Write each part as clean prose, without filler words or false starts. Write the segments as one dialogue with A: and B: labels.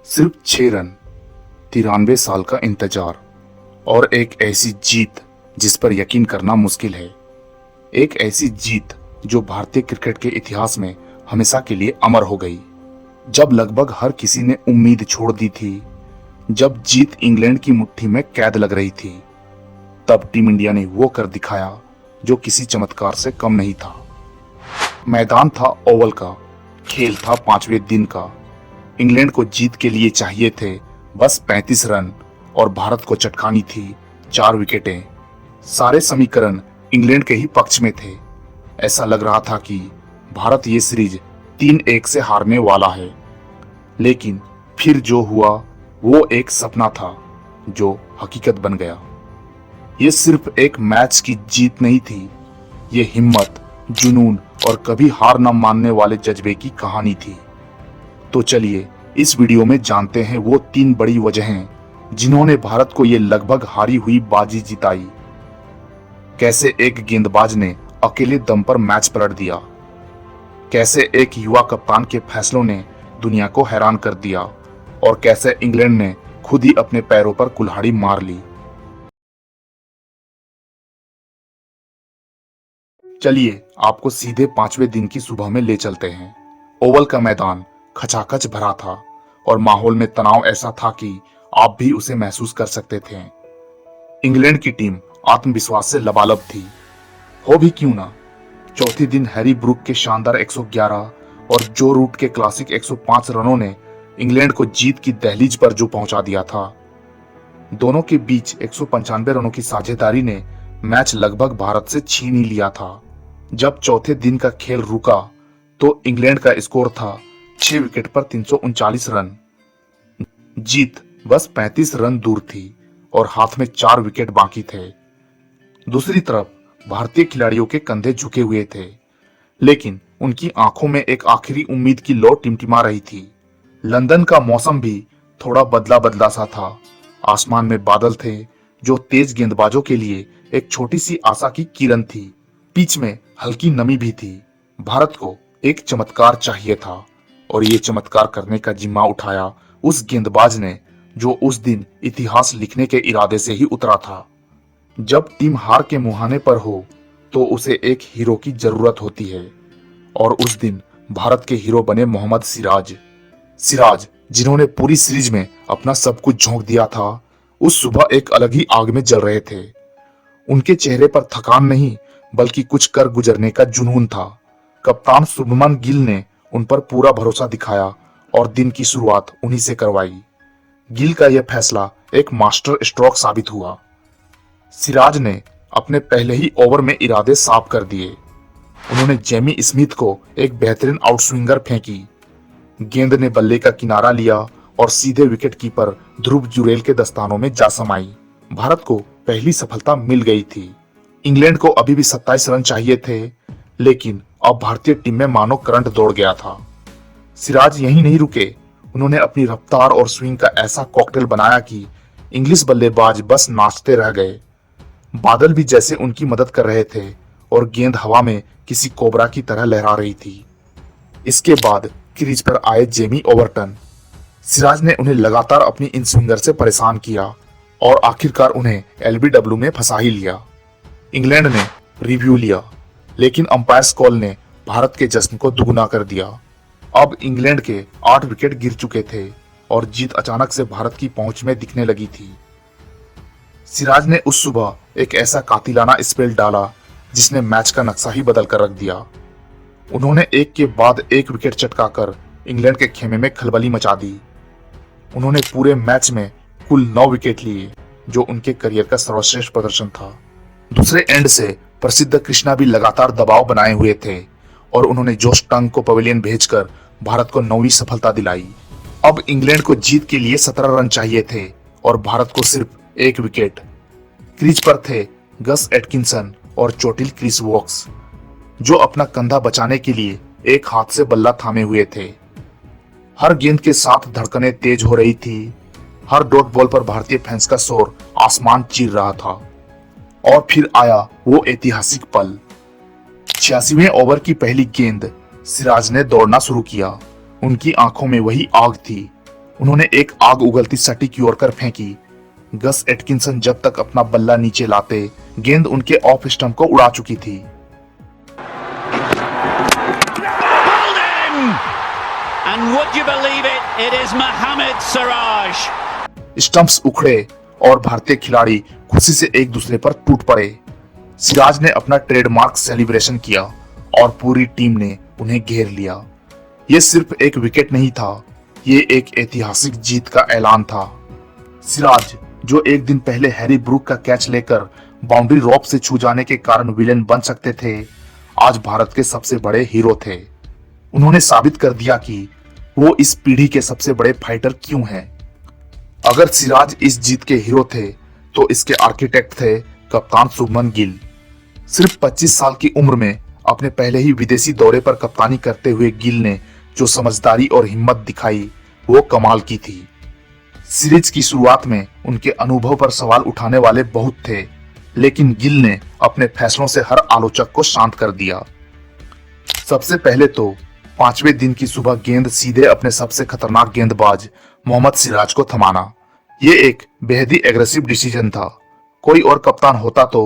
A: सिर्फ 6 रन, 93 साल का इंतजार और एक ऐसी जीत जिस पर यकीन करना मुश्किल है। एक ऐसी जीत जो भारतीय क्रिकेट के इतिहास में हमेशा के लिए अमर हो गई। जब लगभग हर किसी ने उम्मीद छोड़ दी थी, जब जीत इंग्लैंड की मुट्ठी में कैद लग रही थी, तब टीम इंडिया ने वो कर दिखाया जो किसी चमत्कार से कम नहीं था। मैदान था ओवल का, खेल था 5वें दिन का। इंग्लैंड को जीत के लिए चाहिए थे बस 35 रन और भारत को चटकानी थी 4 विकेटें। सारे समीकरण इंग्लैंड के ही पक्ष में थे। ऐसा लग रहा था कि भारत ये सीरीज 3-1 से हारने वाला है। लेकिन फिर जो हुआ वो एक सपना था जो हकीकत बन गया। ये सिर्फ एक मैच की जीत नहीं थी, ये हिम्मत, जुनून और कभी हार न मानने वाले जज्बे की कहानी थी। तो चलिए इस वीडियो में जानते हैं वो 3 बड़ी वजहें जिन्होंने भारत को ये लगभग हारी हुई बाजी जिताई। कैसे एक गेंदबाज ने अकेले दम पर मैच पलट दिया, कैसे एक युवा कप्तान के फैसलों ने दुनिया को हैरान कर दिया और कैसे इंग्लैंड ने खुद ही अपने पैरों पर कुल्हाड़ी मार ली। चलिए आपको सीधे 5वें दिन की सुबह में ले चलते हैं। ओवल का मैदान खचाखच भरा था और माहौल में तनाव ऐसा था कि आप भी उसे महसूस कर सकते थे। इंग्लैंड की टीम आत्मविश्वास से लबालब थी। हो भी क्यों ना, चौथे दिन हैरी ब्रूक के शानदार 111 और जो रूट के क्लासिक 105 रनों ने इंग्लैंड को जीत की दहलीज पर जो पहुंचा दिया था। दोनों के बीच 195 रनों की साझेदारी ने मैच लगभग भारत से छीन ही लिया था। जब चौथे दिन का खेल रुका तो इंग्लैंड का स्कोर था 6 विकेट पर 339 रन। जीत बस 35 रन दूर थी और हाथ में 4 विकेट बाकी थे। दूसरी तरफ भारतीय खिलाड़ियों के कंधे झुके हुए थे, लेकिन उनकी आंखों में एक आखिरी उम्मीद की लौ टिमटिमा रही थी। लंदन का मौसम भी थोड़ा बदला बदला सा था। आसमान में बादल थे जो तेज गेंदबाजों के लिए एक छोटी सी आशा की किरण थी। पिच में हल्की नमी भी थी। भारत को एक चमत्कार चाहिए था और ये चमत्कार करने का जिम्मा उठाया उस गेंदबाज ने जो उस दिन इतिहास लिखने के इरादे से ही उतरा था। जब टीम हार के मुहाने पर हो तो उसे एक हीरो की जरूरत होती है और उस दिन भारत के हीरो बने मोहम्मद सिराज जिन्होंने पूरी सीरीज में अपना सब कुछ झोंक दिया था। उस सुबह एक अलग ही आग में जल रहे थे। उनके चेहरे पर थकान नहीं बल्कि कुछ कर गुजरने का जुनून था। कप्तान शुभमन गिल ने उन पर पूरा भरोसा दिखाया और दिन की शुरुआत उन्हीं से करवाई। गिल का यह फैसला एक मास्टर स्ट्रोक साबित हुआ। सिराज ने अपने पहले ही ओवर में इरादे साफ कर दिए। उन्होंने जेमी स्मिथ को एक बेहतरीन आउटस्विंगर फेंकी। गेंद ने बल्ले का किनारा लिया और सीधे विकेट कीपर ध्रुव जुरेल के दस्तानों में जा समाई। भारत को पहली सफलता मिल गई थी। इंग्लैंड को अभी भी 27 रन चाहिए थे, लेकिन अब भारतीय टीम में मानो करंट दौड़ गया था। सिराज यहीं नहीं रुके। उन्होंने अपनी रफ्तार और स्विंग का ऐसा कॉकटेल बनाया कि इंग्लिश बल्लेबाज बस नाचते रह गए। बादल भी जैसे उनकी मदद कर रहे थे और गेंद हवा में किसी कोबरा की तरह लहरा रही थी। इसके बाद क्रीज पर आए जेमी ओवरटन। सिराज ने उन्हें लगातार अपनी इन स्विंगर से परेशान किया और आखिरकार उन्हें एलबीडब्ल्यू में फंसा ही लिया। इंग्लैंड ने रिव्यू लिया, लेकिन अंपायर्स कॉल ने भारत के जश्न को दुगुना कर दिया। अब इंग्लैंड के 8 विकेट गिर चुके थे और जीत अचानक से भारत की पहुंच में दिखने लगी थी। सिराज ने उस सुबह एक ऐसा कातिलाना स्पेल डाला जिसने मैच का नक्शा ही बदल कर रख दिया। उन्होंने एक के बाद एक विकेट चटकाकर इंग्लैंड के खेमे में खलबली मचा दी। उन्होंने पूरे मैच में कुल 9 विकेट लिए, जो उनके करियर का सर्वश्रेष्ठ प्रदर्शन था। दूसरे एंड से प्रसिद्ध कृष्णा भी लगातार दबाव बनाए हुए थे और उन्होंने जोश टंग को पवेलियन भेजकर भारत को 9वीं सफलता दिलाई। अब इंग्लैंड को जीत के लिए 17 रन चाहिए थे और भारत को सिर्फ 1 विकेट। क्रीज पर थे गस एटकिंसन और चोटिल क्रिस वोक्स, जो अपना कंधा बचाने के लिए एक हाथ से बल्ला थामे हुए थे। हर गेंद के साथ धड़कनें तेज हो रही थी। हर डॉट बॉल पर भारतीय फैंस का शोर आसमान चीर रहा था। और फिर आया वो ऐतिहासिक पल। 86वें ओवर की पहली गेंद सिराज ने दौड़ना शुरू किया। उनकी आंखों में वही आग थी उन्होंने एक आग उगलती सटी की ओर कर फेंकी। गस एटकिंसन जब तक अपना बल्ला नीचे लाते, गेंद उनके ऑफ स्टंप को उड़ा चुकी थी।
B: And would you believe it? It is Mohammad Siraj.
A: Stumps उखड़े और भारतीय खिलाड़ी खुशी से एक दूसरे पर टूट पड़े। सिराज ने अपना ट्रेडमार्क सेलिब्रेशन किया और पूरी टीम ने उन्हें घेर लिया। यह सिर्फ एक विकेट नहीं था, ये एक ऐतिहासिक जीत का ऐलान था। सिराज, जो एक दिन पहले हैरी ब्रूक का कैच लेकर बाउंड्री रॉप से छू जाने के कारण विलेन बन सकते थे, आज भारत के सबसे बड़े हीरो थे। उन्होंने साबित कर दिया कि वो इस पीढ़ी के सबसे बड़े फाइटर क्यों हैं। अगर सिराज इस जीत के हीरो थे, तो इसके आर्किटेक्ट थे कप्तान शुभमन गिल। सिर्फ 25 साल की उम्र में अपने पहले ही विदेशी दौरे पर कप्तानी करते हुए गिल ने जो समझदारी और हिम्मत दिखाई, वो कमाल की थी। सीरीज की शुरुआत में उनके अनुभव पर सवाल उठाने वाले बहुत थे, लेकिन गिल ने अपने फैसलों से हर आलोचक को शांत कर दिया। सबसे पहले तो 5वें दिन की सुबह गेंद सीधे अपने सबसे खतरनाक गेंदबाज मोहम्मद सिराज को थमाना, ये एक बेहद ही एग्रेसिव डिसीजन था। कोई और कप्तान होता तो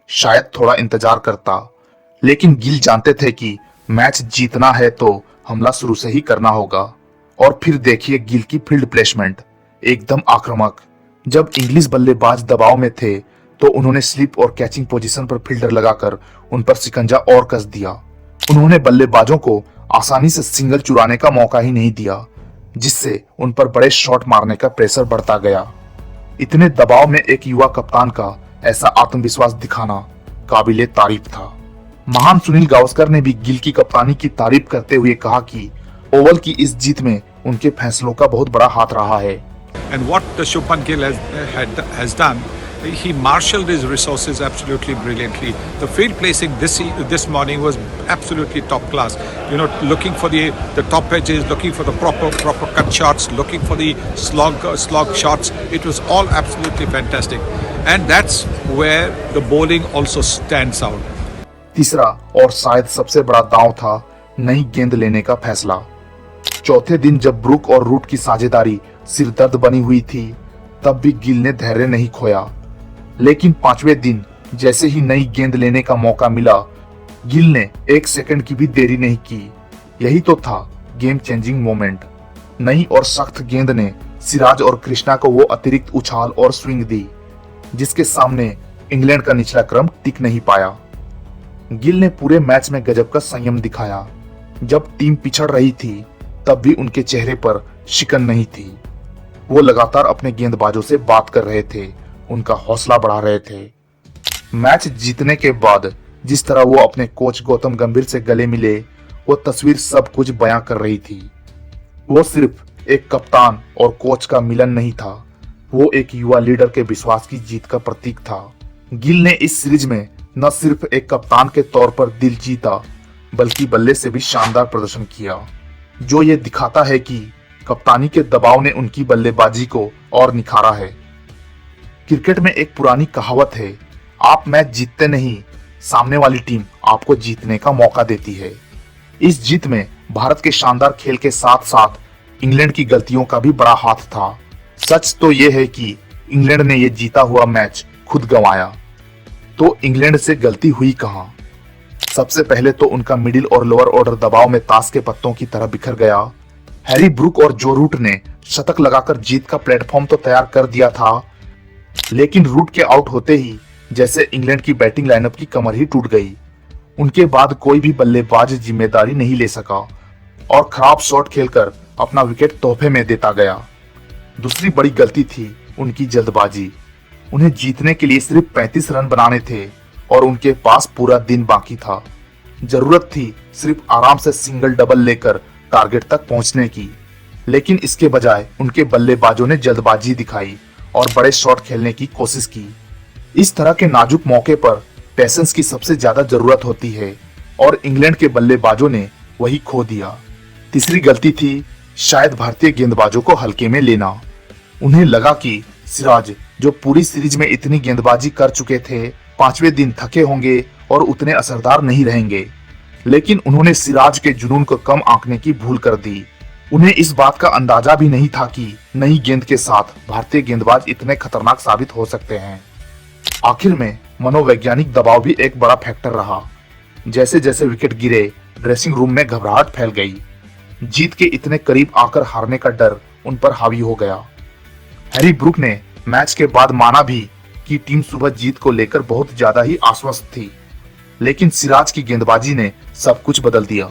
A: शायद थोड़ा इंतजार करता, लेकिन गिल जानते थे कि मैच जीतना है तो हमला शुरू से ही करना होगा। और फिर देखिए गिल की फील्ड प्लेसमेंट, एकदम आक्रामक। जब इंग्लिश बल्लेबाज दबाव में थे, तो उन्होंने स्लिप और कैचिंग पोजीशन पर फील्डर लगाकर उन पर शिकंजा और कस दिया। उन्होंने बल्लेबाजों को आसानी से सिंगल चुराने का मौका ही नहीं दिया, जिससे उन पर बड़े शॉट मारने का प्रेशर बढ़ता गया। इतने दबाव में एक युवा कप्तान का ऐसा आत्मविश्वास दिखाना काबिले तारीफ था। महान सुनील गावस्कर ने भी गिल की कप्तानी की तारीफ करते हुए कहा कि ओवल की इस जीत में उनके फैसलों का बहुत बड़ा हाथ रहा है।
C: And what the Shubman Gill has done, he marshaled his resources absolutely brilliantly. The field placing this morning was absolutely top class. You know, looking for the top edges, looking for the proper cut shots, looking for the slog shots. It was all absolutely fantastic, and that's where the bowling also stands out.
A: तीसरा और शायद सबसे बड़ा दांव था नई गेंद लेने का फैसला। चौथे दिन जब ब्रूक और रूट की साझेदारी सिरदर्द बनी हुई थी, तब भी गिल ने धैर्य नहीं खोया। लेकिन 5वें दिन जैसे ही नई गेंद लेने का मौका मिला, गिल ने 1 सेकंड की भी देरी नहीं की। यही तो था गेम चेंजिंग मोमेंट। नई और सख्त गेंद ने सिराज और कृष्णा को वो अतिरिक्त उछाल और स्विंग दी, जिसके सामने इंग्लैंड का निचला क्रम टिक नहीं पाया। गिल ने पूरे मैच में गजब का संयम दिखाया। जब टीम पिछड़ रही थी, तब भी उनके चेहरे पर शिकन नहीं थी। वो लगातार अपने गेंदबाजों से बात कर रहे थे, उनका हौसला बढ़ा रहे थे। मैच जीतने के बाद जिस तरह वो अपने कोच गौतम गंभीर से गले मिले, वो तस्वीर सब कुछ बयां कर रही थी। वो सिर्फ एक कप्तान और कोच का मिलन नहीं था, वो एक युवा लीडर के विश्वास की जीत का प्रतीक था। गिल ने इस सीरीज में न सिर्फ एक कप्तान के तौर पर दिल जीता, बल्कि बल्ले से भी शानदार प्रदर्शन किया, जो ये दिखाता है कि कप्तानी के दबाव ने उनकी बल्लेबाजी को और निखारा है। क्रिकेट में एक पुरानी कहावत है, आप मैच जीतते नहीं, सामने वाली टीम आपको जीतने का मौका देती है। इस जीत में भारत के शानदार खेल के साथ साथ इंग्लैंड की गलतियों का भी बड़ा हाथ था। सच तो यह है कि इंग्लैंड ने यह जीता हुआ मैच खुद गंवाया। तो इंग्लैंड से गलती हुई कहां? सबसे पहले तो उनका मिडिल और लोअर ऑर्डर दबाव में ताश के पत्तों की तरह बिखर गया। हैरी ब्रूक और जो रूट ने शतक लगाकर जीत का प्लेटफॉर्म तो तैयार कर दिया था, लेकिन रूट के आउट होते ही जैसे इंग्लैंड की बैटिंग लाइनअप की कमर ही टूट गई। उनके बाद कोई भी बल्लेबाज जिम्मेदारी नहीं ले सका और खराब शॉट खेलकर अपना विकेट तोहफे में देता गया। दूसरी बड़ी गलती थी उनकी जल्दबाजी। उन्हें जीतने के लिए सिर्फ 35 रन बनाने थे और उनके पास पूरा दिन बाकी था। जरूरत थी सिर्फ आराम से सिंगल डबल लेकर टारगेट तक पहुंचने की, लेकिन इसके बजाय उनके बल्लेबाजों ने जल्दबाजी दिखाई और बड़े शॉट खेलने की कोशिश की। इस तरह के नाजुक मौके पर पेशेंस की सबसे ज्यादा जरूरत होती है और इंग्लैंड के बल्लेबाजों ने वही खो दिया। तीसरी गलती थी शायद भारतीय गेंदबाजों को हल्के में लेना। उन्हें लगा कि सिराज, जो पूरी सीरीज में इतनी गेंदबाजी कर चुके थे, 5वें दिन थके होंगे और उतने असरदार नहीं रहेंगे, लेकिन उन्होंने सिराज के जुनून को कम आंकने की भूल कर दी। उन्हें इस बात का अंदाजा भी नहीं था कि नई गेंद के साथ भारतीय गेंदबाज इतने खतरनाक साबित हो सकते हैं। आखिर में मनोवैज्ञानिक दबाव भी एक बड़ा फैक्टर रहा। जैसे जैसे विकेट गिरे, ड्रेसिंग रूम में घबराहट फैल गई। जीत के इतने करीब आकर हारने का डर उन पर हावी हो गया। हैरी ब्रूक ने मैच के बाद माना भी कि टीम सुबह जीत को लेकर बहुत ज्यादा ही आश्वस्त थी, लेकिन सिराज की गेंदबाजी ने सब कुछ बदल दिया।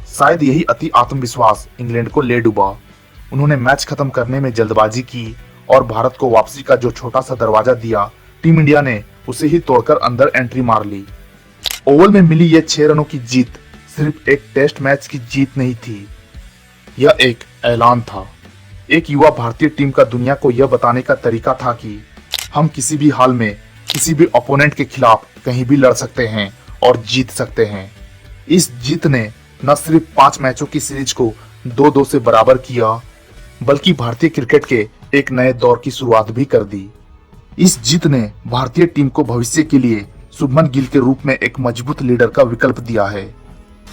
A: शायद यही अति आत्मविश्वास इंग्लैंड को ले डूबा। उन्होंने मैच खत्म करने में जल्दबाजी की और भारत को वापसी का जो छोटा सा दरवाजा दिया, टीम इंडिया ने उसे ही तोड़कर अंदर एंट्री मार ली। ओवल में मिली ये 6 रनों की जीत सिर्फ एक टेस्ट मैच की जीत नहीं थी, यह एक ऐलान था। एक युवा भारतीय टीम का दुनिया को यह बताने का तरीका था कि हम किसी भी हाल में किसी भी ओपोनेंट के खिलाफ कहीं भी लड़ सकते हैं और जीत सकते हैं। इस जीत ने न सिर्फ 5 मैचों की सीरीज को 2-2 से बराबर किया, बल्कि भारतीय क्रिकेट के एक नए दौर की शुरुआत भी कर दी। इस जीत ने भारतीय टीम को भविष्य के लिए शुभमन गिल के रूप में एक मजबूत लीडर का विकल्प दिया है।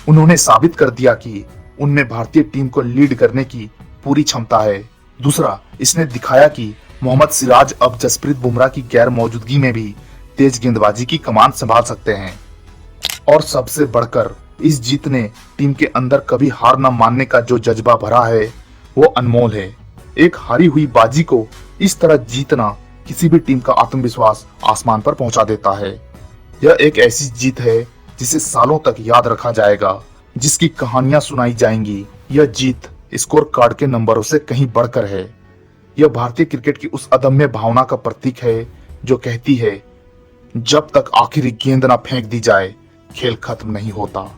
A: उन्होंने साबित कर दिया कि उनमें भारतीय टीम को लीड करने की पूरी क्षमता है। दूसरा, इसने दिखाया कि मोहम्मद सिराज अब जसप्रीत बुमराह की गैर मौजूदगी में भी तेज गेंदबाजी की कमान संभाल सकते हैं। और सबसे बढ़कर इस जीत ने टीम के अंदर कभी हार न मानने का जो जज्बा भरा है, वो अनमोल है। एक हारी हुई बाजी को इस तरह जीतना किसी भी टीम का आत्मविश्वास आसमान पर पहुंचा देता है। यह एक ऐसी जीत है जिसे सालों तक याद रखा जाएगा, जिसकी कहानियां सुनाई जाएंगी। यह जीत स्कोर कार्ड के नंबरों से कहीं बढ़कर है। यह भारतीय क्रिकेट की उस अदम्य भावना का प्रतीक है जो कहती है, जब तक आखिरी गेंद न फेंक दी जाए, खेल खत्म नहीं होता।